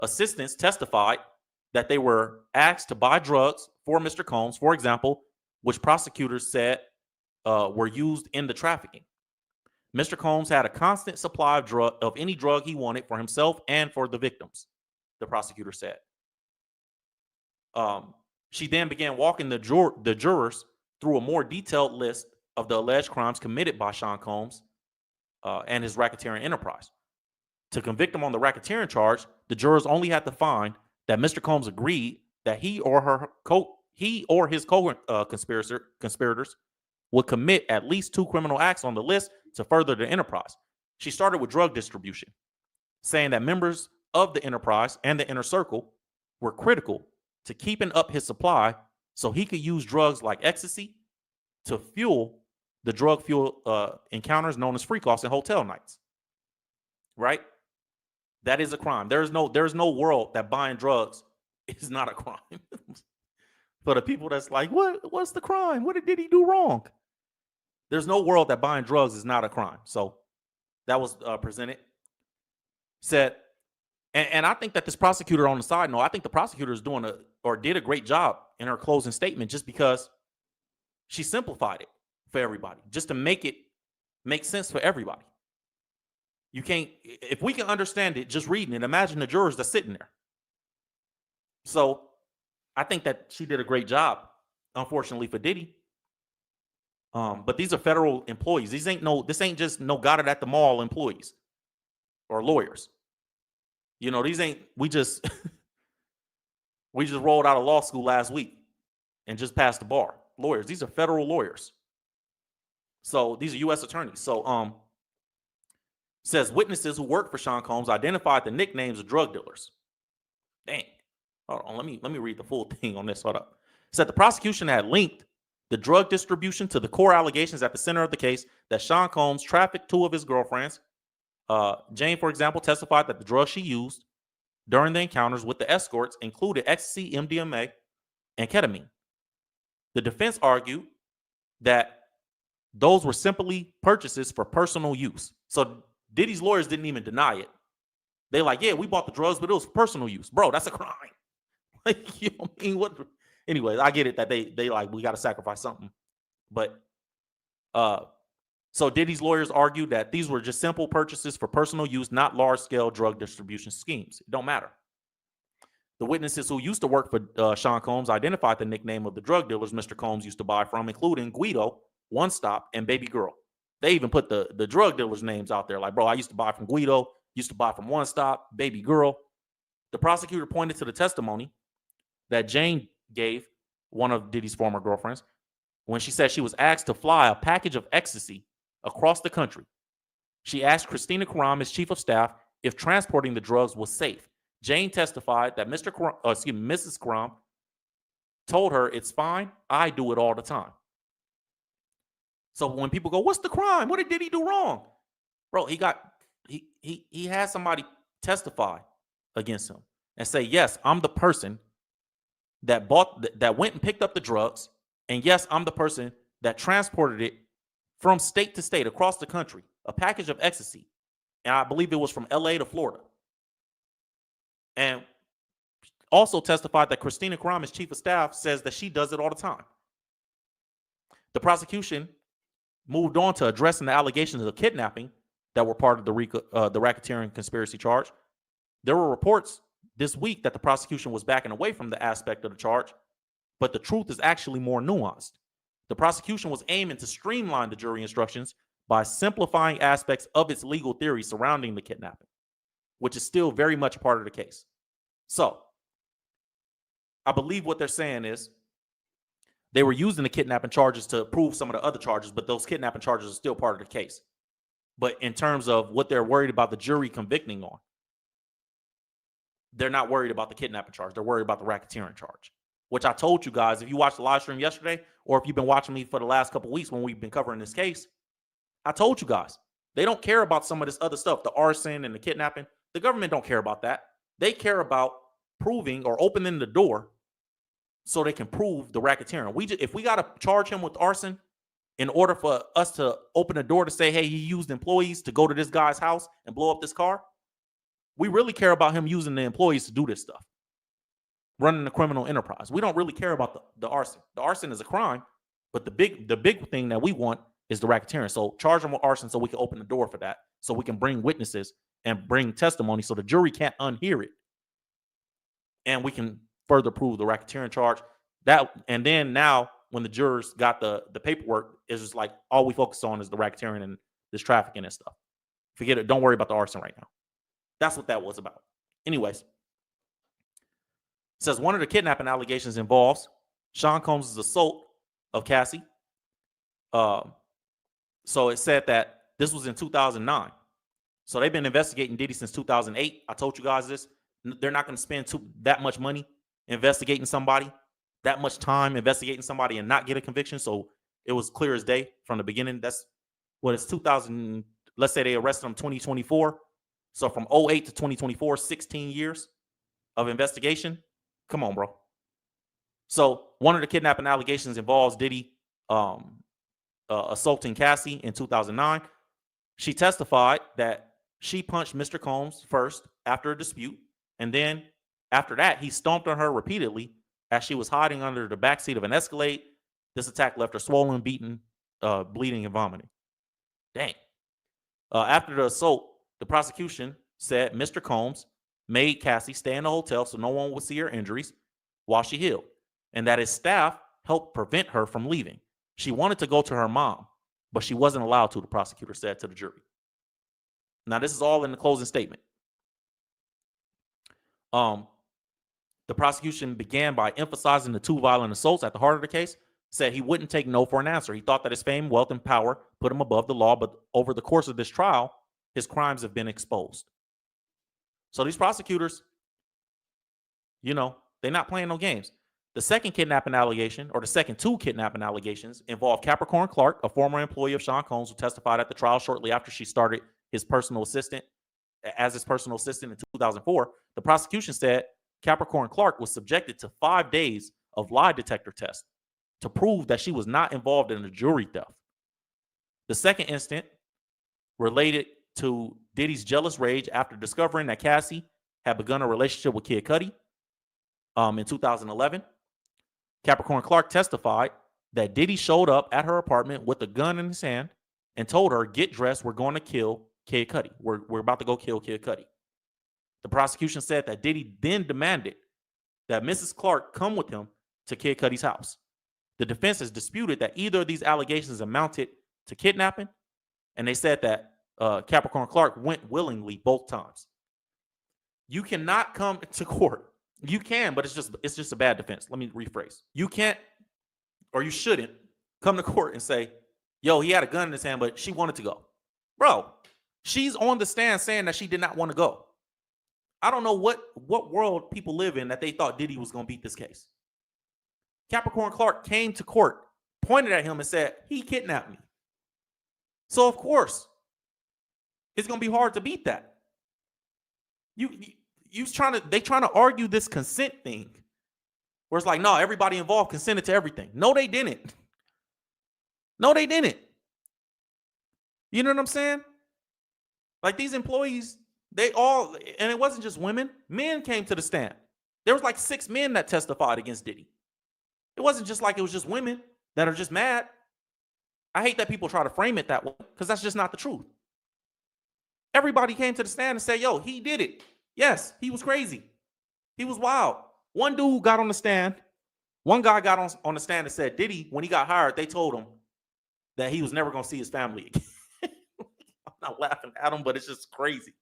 Assistants testified that they were asked to buy drugs for Mr. Combs, for example, which prosecutors said were used in the trafficking. Mr. Combs had a constant supply of any drug he wanted for himself and for the victims, the prosecutor said. She then began walking the jurors through a more detailed list of the alleged crimes committed by Sean Combs and his racketeering enterprise. To convict him on the racketeering charge, the jurors only had to find that Mr. Combs agreed that he or his conspirators would commit at least 2 criminal acts on the list to further the enterprise. She started with drug distribution, saying that members of the enterprise and the inner circle were critical to keeping up his supply so he could use drugs like ecstasy to fuel the drug encounters known as freak-offs and hotel nights. Right? That is a crime. There's no world that buying drugs is not a crime. For the people that's like, what's the crime? What did he do wrong? There's no world that buying drugs is not a crime. So that was presented. Said, and I think that this prosecutor, on the side note, I think the prosecutor is did a great job in her closing statement, just because she simplified it for everybody, just to make it make sense for everybody. You can't, if we can understand it just reading it, imagine the jurors that's sitting there. So I think that she did a great job, unfortunately for Diddy. But these are federal employees. This ain't just no got it at the mall employees or lawyers. We just rolled out of law school last week and just passed the bar. Lawyers. These are federal lawyers. So these are U.S. attorneys. So says witnesses who worked for Sean Combs identified the nicknames of drug dealers. Dang. Hold on. Let me read the full thing on this. Hold up. Said the prosecution had linked the drug distribution to the core allegations at the center of the case that Sean Combs trafficked 2 of his girlfriends. Jane, for example, testified that the drugs she used during the encounters with the escorts included ecstasy, MDMA, and ketamine. The defense argued that those were simply purchases for personal use. So Diddy's lawyers didn't even deny it. They like, yeah, we bought the drugs, but it was for personal use. Bro, that's a crime. Like, you know what I mean? What? Anyways, I get it that they like, we got to sacrifice something. But so Diddy's lawyers argued that these were just simple purchases for personal use, not large-scale drug distribution schemes. It don't matter. The witnesses who used to work for Sean Combs identified the nickname of the drug dealers Mr. Combs used to buy from, including Guido, One Stop, and Baby Girl. They even put the drug dealers' names out there. Like, bro, I used to buy from Guido, used to buy from One Stop, Baby Girl. The prosecutor pointed to the testimony that Jane gave, one of Diddy's former girlfriends, when she said she was asked to fly a package of ecstasy across the country. She asked Christina Karam, his chief of staff, if transporting the drugs was safe. Jane testified that Mrs. Karam told her, "It's fine. I do it all the time." So when people go, "What's the crime? What did he do wrong?" Bro, he had somebody testify against him and say, "Yes, I'm the person that went and picked up the drugs, and yes, I'm the person that transported it from state to state across the country, a package of ecstasy, and I believe it was from LA to Florida." And also testified that Christina Karam, his chief of staff, says that she does it all the time. The prosecution moved on to addressing the allegations of kidnapping that were part of the racketeering conspiracy charge. There were reports this week that the prosecution was backing away from the aspect of the charge, but the truth is actually more nuanced. The prosecution was aiming to streamline the jury instructions by simplifying aspects of its legal theory surrounding the kidnapping, which is still very much part of the case. So, I believe what they're saying is they were using the kidnapping charges to prove some of the other charges, but those kidnapping charges are still part of the case. But in terms of what they're worried about the jury convicting on, they're not worried about the kidnapping charge. They're worried about the racketeering charge, which I told you guys, if you watched the live stream yesterday, or if you've been watching me for the last couple of weeks when we've been covering this case, I told you guys, they don't care about some of this other stuff, the arson and the kidnapping. The government don't care about that. They care about proving or opening the door so they can prove the racketeering. If we got to charge him with arson in order for us to open the door to say, hey, he used employees to go to this guy's house and blow up this car, We really care about him using the employees to do this stuff, running the criminal enterprise. We don't really care about the arson. The arson is a crime, but the big thing that we want is the racketeering. So charge him with arson so we can open the door for that, so we can bring witnesses and bring testimony so the jury can't unhear it, and we can further prove the racketeering charge. And then now when the jurors got the paperwork, it's just like all we focus on is the racketeering and this trafficking and stuff. Forget it. Don't worry about the arson right now. That's what that was about. Anyways, it says one of the kidnapping allegations involves Sean Combs' assault of Cassie. So it said that this was in 2009. So they've been investigating Diddy since 2008. I told you guys this. They're not going to spend that much money investigating somebody, that much time investigating somebody and not get a conviction. So it was clear as day from the beginning. That's what it's 2000. Let's say they arrested him 2024. So from 08 to 2024, 16 years of investigation. Come on, bro. So one of the kidnapping allegations involves Diddy assaulting Cassie in 2009. She testified that she punched Mr. Combs first after a dispute, and then after that, he stomped on her repeatedly as she was hiding under the backseat of an Escalade. This attack left her swollen, beaten, bleeding, and vomiting. Dang. After the assault, the prosecution said Mr. Combs made Cassie stay in the hotel so no one would see her injuries while she healed, and that his staff helped prevent her from leaving. She wanted to go to her mom, but she wasn't allowed to, the prosecutor said to the jury. Now, this is all in the closing statement. The prosecution began by emphasizing the two violent assaults at the heart of the case, said he wouldn't take no for an answer. He thought that his fame, wealth, and power put him above the law, but over the course of this trial, his crimes have been exposed. So these prosecutors, they're not playing no games. The second kidnapping allegation, or the second two kidnapping allegations, involve Capricorn Clark, a former employee of Sean Combs, who testified at the trial shortly after she started his personal assistant in 2004. The prosecution said Capricorn Clark was subjected to 5 days of lie detector tests to prove that she was not involved in a jewelry theft. The second incident related to Diddy's jealous rage after discovering that Cassie had begun a relationship with Kid Cudi in 2011. Capricorn Clark testified that Diddy showed up at her apartment with a gun in his hand and told her, "Get dressed, we're going to kill Kid Cudi. We're about to go kill Kid Cudi." The prosecution said that Diddy then demanded that Mrs. Clark come with him to Kid Cudi's house. The defense has disputed that either of these allegations amounted to kidnapping, and they said that Capricorn Clark went willingly both times. You cannot come to court. You can, but it's just a bad defense. Let me rephrase. You can't, or you shouldn't, come to court and say, "Yo, he had a gun in his hand, but she wanted to go." Bro, she's on the stand saying that she did not want to go. I don't know what world people live in that they thought Diddy was going to beat this case. Capricorn Clark came to court, pointed at him and said, "He kidnapped me." So of course, it's going to be hard to beat that. They trying to argue this consent thing, where it's like, no, everybody involved consented to everything. No, they didn't. No, they didn't. You know what I'm saying? Like, these employees, and it wasn't just women, men came to the stand. There was like 6 men that testified against Diddy. It wasn't just like it was just women that are just mad. I hate that people try to frame it that way, because that's just not the truth. Everybody came to the stand and said, "Yo, he did it. Yes, he was crazy. He was wild." One dude got on the stand. One guy got on the stand and said Diddy, when he got hired, they told him that he was never going to see his family again. I'm not laughing at him, but it's just crazy.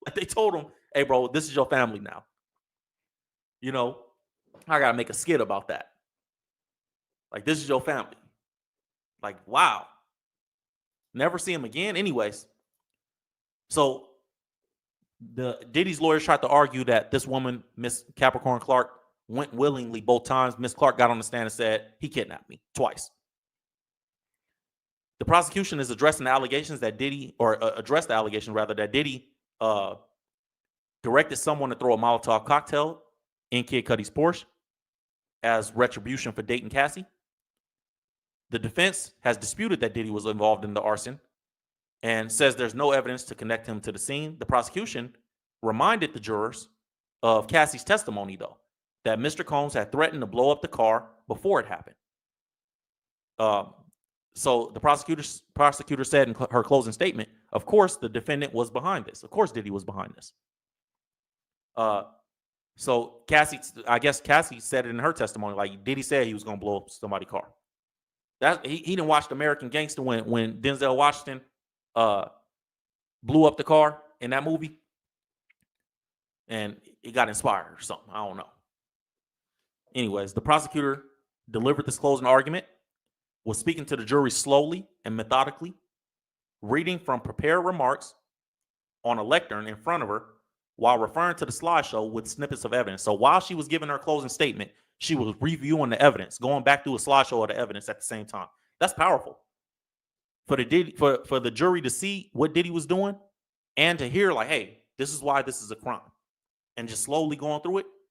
Like, they told him, "Hey, bro, this is your family now. I got to make a skit about that. Like, this is your family." Like, wow. Never see him again. Anyways, so the Diddy's lawyers tried to argue that this woman, Miss Capricorn Clark, went willingly both times. Miss Clark got on the stand and said, "He kidnapped me twice." The prosecution is addressing the allegations that Diddy, addressed the allegation rather, that Diddy directed someone to throw a Molotov cocktail in Kid Cudi's Porsche as retribution for dating Cassie. The defense has disputed that Diddy was involved in the arson and says there's no evidence to connect him to the scene. The prosecution reminded the jurors of Cassie's testimony, though, that Mr. Combs had threatened to blow up the car before it happened. So the prosecutor said in her closing statement, of course, the defendant was behind this. Of course, Diddy was behind this. So I guess Cassie said it in her testimony, like Diddy said he was going to blow up somebody's car. That he didn't watch American Gangster when Denzel Washington blew up the car in that movie, and he got inspired or something. I don't know. Anyways, the prosecutor delivered this closing argument, was speaking to the jury slowly and methodically, reading from prepared remarks on a lectern in front of her while referring to the slideshow with snippets of evidence. So while she was giving her closing statement, she was reviewing the evidence, going back through a slideshow of the evidence at the same time. That's powerful. For the jury to see what Diddy was doing and to hear, like, hey, this is why this is a crime, and just slowly going through it,